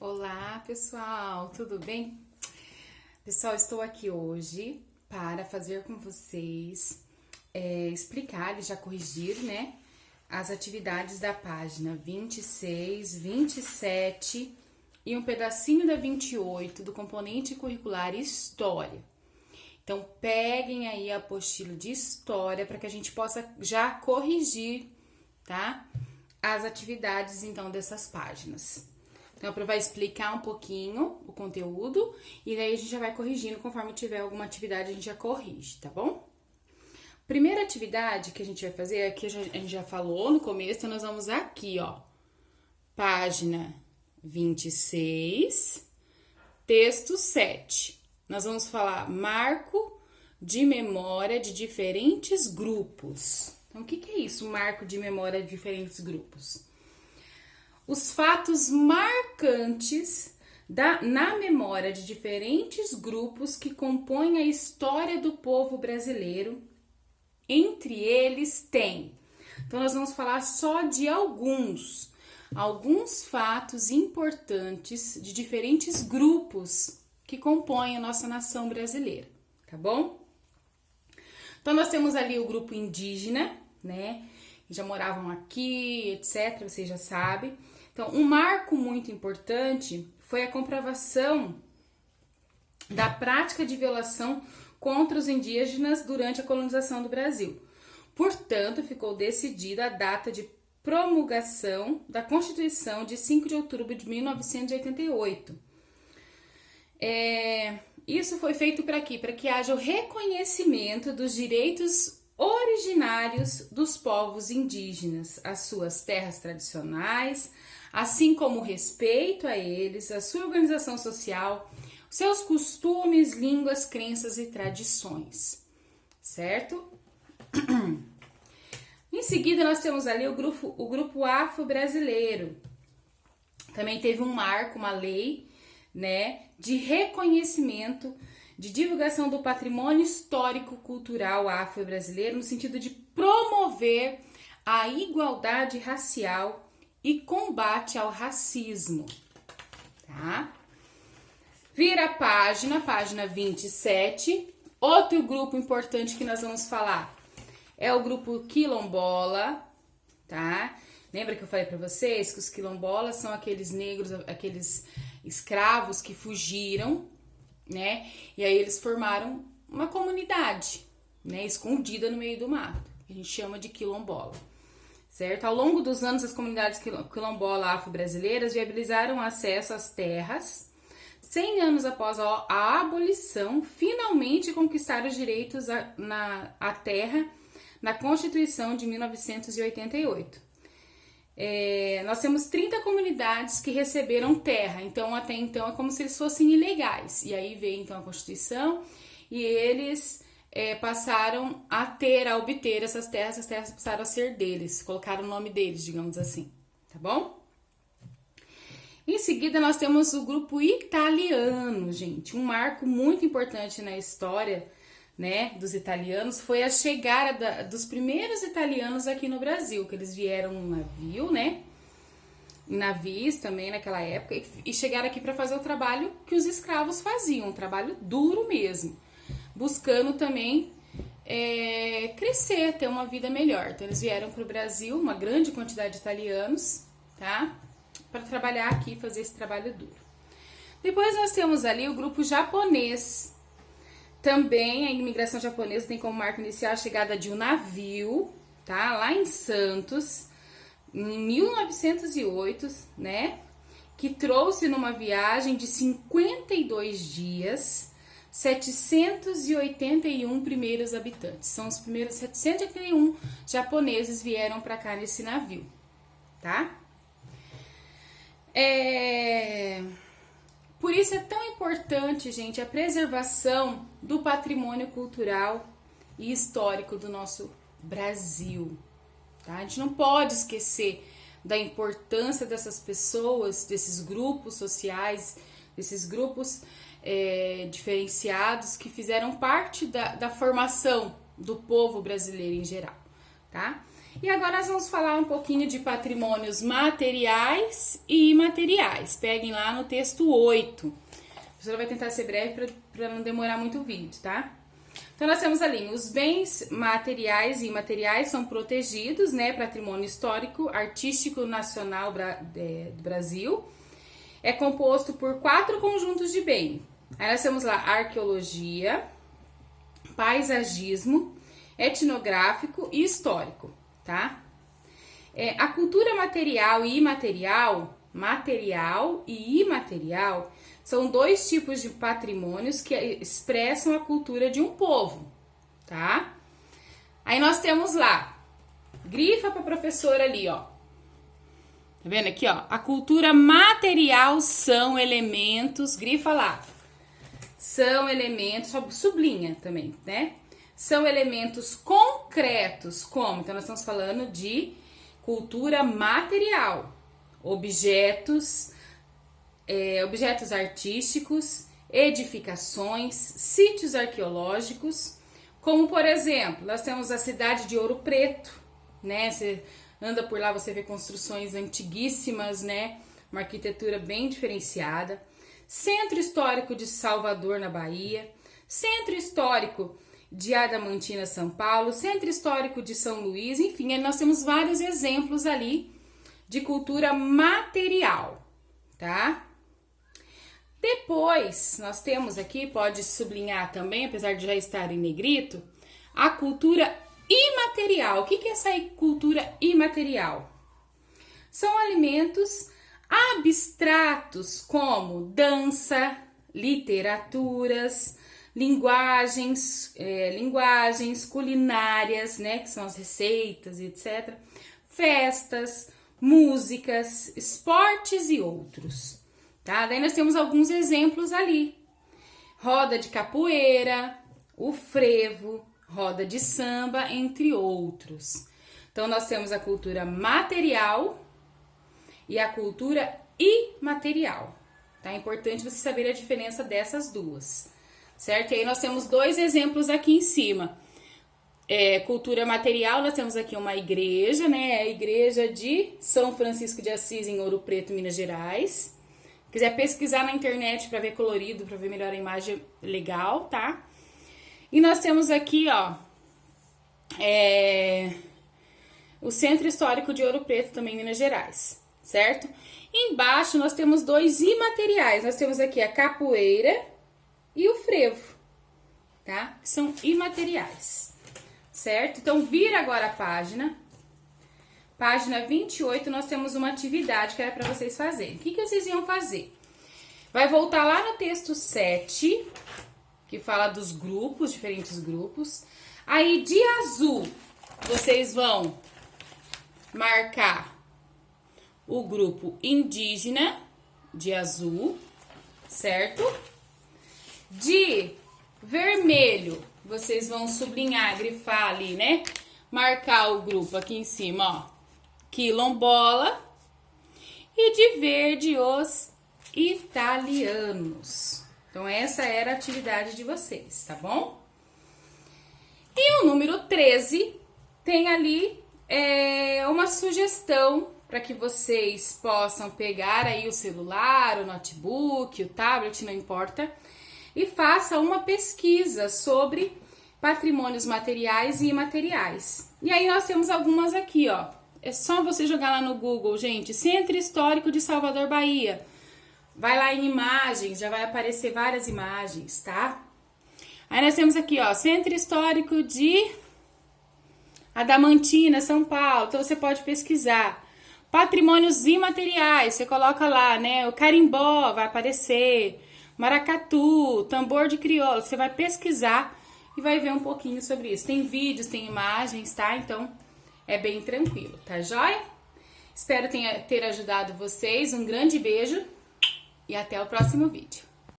Olá, pessoal, tudo bem? Pessoal, estou aqui hoje para fazer com vocês explicar e já corrigir, né, as atividades da página 26, 27 e um pedacinho da 28 do componente curricular História. Então, peguem aí a apostila de História para que a gente possa já corrigir, tá? As atividades, então, dessas páginas. Então, vai explicar um pouquinho o conteúdo e daí a gente já vai corrigindo conforme tiver alguma atividade, a gente já corrige, tá bom? Primeira atividade que a gente vai fazer, aqui a gente já falou no começo, então nós vamos aqui, ó, página 26, texto 7. Nós vamos falar marco de memória de diferentes grupos. Então, o que é isso, marco de memória de diferentes grupos? Os fatos marcantes na memória de diferentes grupos que compõem a história do povo brasileiro. Entre eles tem. Então, nós vamos falar só de alguns fatos importantes de diferentes grupos que compõem a nossa nação brasileira, tá bom? Então, nós temos ali o grupo indígena, né? Que já moravam aqui, etc. Vocês já sabem. Então, um marco muito importante foi a comprovação da prática de violação contra os indígenas durante a colonização do Brasil. Portanto, ficou decidida a data de promulgação da Constituição de 5 de outubro de 1988. Isso foi feito para quê? Para que haja o reconhecimento dos direitos originários dos povos indígenas, as suas terras tradicionais, assim como o respeito a eles, a sua organização social, seus costumes, línguas, crenças e tradições, certo? Em seguida, nós temos ali o grupo afro-brasileiro. Também teve um marco, uma lei, né, de reconhecimento, de divulgação do patrimônio histórico-cultural afro-brasileiro, no sentido de promover a igualdade racial e combate ao racismo, tá? Vira a página 27. Outro grupo importante que nós vamos falar é o grupo quilombola, tá? Lembra que eu falei para vocês que os quilombolas são aqueles negros, aqueles escravos que fugiram, né? E aí eles formaram uma comunidade, né? Escondida no meio do mato, que a gente chama de quilombola. Certo? Ao longo dos anos, as comunidades quilombola afro-brasileiras viabilizaram o acesso às terras. 100 anos após a abolição, finalmente conquistaram os direitos à terra na Constituição de 1988. Nós temos 30 comunidades que receberam terra, então até então é como se eles fossem ilegais. E aí veio então a Constituição e eles passaram a obter essas terras passaram a ser deles, colocaram o nome deles, digamos assim, tá bom? Em seguida, nós temos o grupo italiano, gente. Um marco muito importante na história, né, dos italianos foi a chegada dos primeiros italianos aqui no Brasil, que eles vieram num navio, né, em navios também naquela época, e chegaram aqui para fazer o trabalho que os escravos faziam, um trabalho duro mesmo, buscando também crescer, ter uma vida melhor. Então, eles vieram para o Brasil, uma grande quantidade de italianos, tá? Para trabalhar aqui, fazer esse trabalho duro. Depois nós temos ali o grupo japonês. Também a imigração japonesa tem como marco inicial a chegada de um navio, tá? Lá em Santos, em 1908, né? Que trouxe numa viagem de 52 dias 781 primeiros habitantes. São os primeiros 781 japoneses vieram para cá nesse navio, tá? Por isso é tão importante, gente, a preservação do patrimônio cultural e histórico do nosso Brasil, tá? A gente não pode esquecer da importância dessas pessoas, desses grupos sociais, desses grupos diferenciados que fizeram parte da formação do povo brasileiro em geral, tá? E agora nós vamos falar um pouquinho de patrimônios materiais e imateriais. Peguem lá no texto 8. A professora vai tentar ser breve para não demorar muito o vídeo, tá? Então, nós temos ali, os bens materiais e imateriais são protegidos, né? Patrimônio histórico, artístico, nacional do Brasil. É composto por 4 conjuntos de bem. Aí nós temos lá arqueologia, paisagismo, etnográfico e histórico, tá? A cultura material e imaterial, são 2 tipos de patrimônios que expressam a cultura de um povo, tá? Aí nós temos lá, grifa para a professora ali, ó. Tá vendo aqui, ó? A cultura material são elementos, grifa lá. São elementos, sublinha também, né? São elementos concretos, como? Então nós estamos falando de cultura material, objetos artísticos, edificações, sítios arqueológicos, como por exemplo, nós temos a cidade de Ouro Preto, né? Você anda por lá, você vê construções antiguíssimas, né? Uma arquitetura bem diferenciada. Centro Histórico de Salvador, na Bahia. Centro Histórico de Adamantina, São Paulo. Centro Histórico de São Luís. Enfim, nós temos vários exemplos ali de cultura material, tá? Depois, nós temos aqui, pode sublinhar também, apesar de já estar em negrito, a cultura imaterial. O que é essa cultura imaterial? São alimentos abstratos como dança, literaturas, linguagens culinárias, né, que são as receitas e etc. Festas, músicas, esportes e outros. Tá? Daí nós temos alguns exemplos ali. Roda de capoeira, o frevo, roda de samba, entre outros. Então, nós temos a cultura material e a cultura imaterial. Tá? É importante você saber a diferença dessas duas, certo? E aí nós temos 2 exemplos aqui em cima. Cultura material, nós temos aqui uma igreja, né? A igreja de São Francisco de Assis, em Ouro Preto, Minas Gerais. Quiser pesquisar na internet para ver colorido, para ver melhor a imagem, legal, tá? E nós temos aqui, ó, o Centro Histórico de Ouro Preto, também Minas Gerais, certo? Embaixo nós temos 2 imateriais. Nós temos aqui a capoeira e o frevo, tá? Que são imateriais, certo? Então, vira agora a página. Página 28, nós temos uma atividade que era para vocês fazerem. O que vocês iam fazer? Vai voltar lá no texto 7, que fala dos grupos, diferentes grupos. Aí, de azul, vocês vão marcar o grupo indígena, de azul, certo? De vermelho, vocês vão sublinhar, grifar ali, né? Marcar o grupo aqui em cima, ó. Quilombola. E de verde, os italianos. Então, essa era a atividade de vocês, tá bom? E o número 13 tem ali uma sugestão para que vocês possam pegar aí o celular, o notebook, o tablet, não importa, e faça uma pesquisa sobre patrimônios materiais e imateriais. E aí nós temos algumas aqui, ó. É só você jogar lá no Google, gente, Centro Histórico de Salvador, Bahia. Vai lá em imagens, já vai aparecer várias imagens, tá? Aí nós temos aqui, ó, Centro Histórico de Adamantina, São Paulo. Então você pode pesquisar. Patrimônios imateriais, você coloca lá, né? O carimbó vai aparecer, maracatu, tambor de crioula. Você vai pesquisar e vai ver um pouquinho sobre isso. Tem vídeos, tem imagens, tá? Então, é bem tranquilo, tá joia? Espero ter ajudado vocês. Um grande beijo e até o próximo vídeo.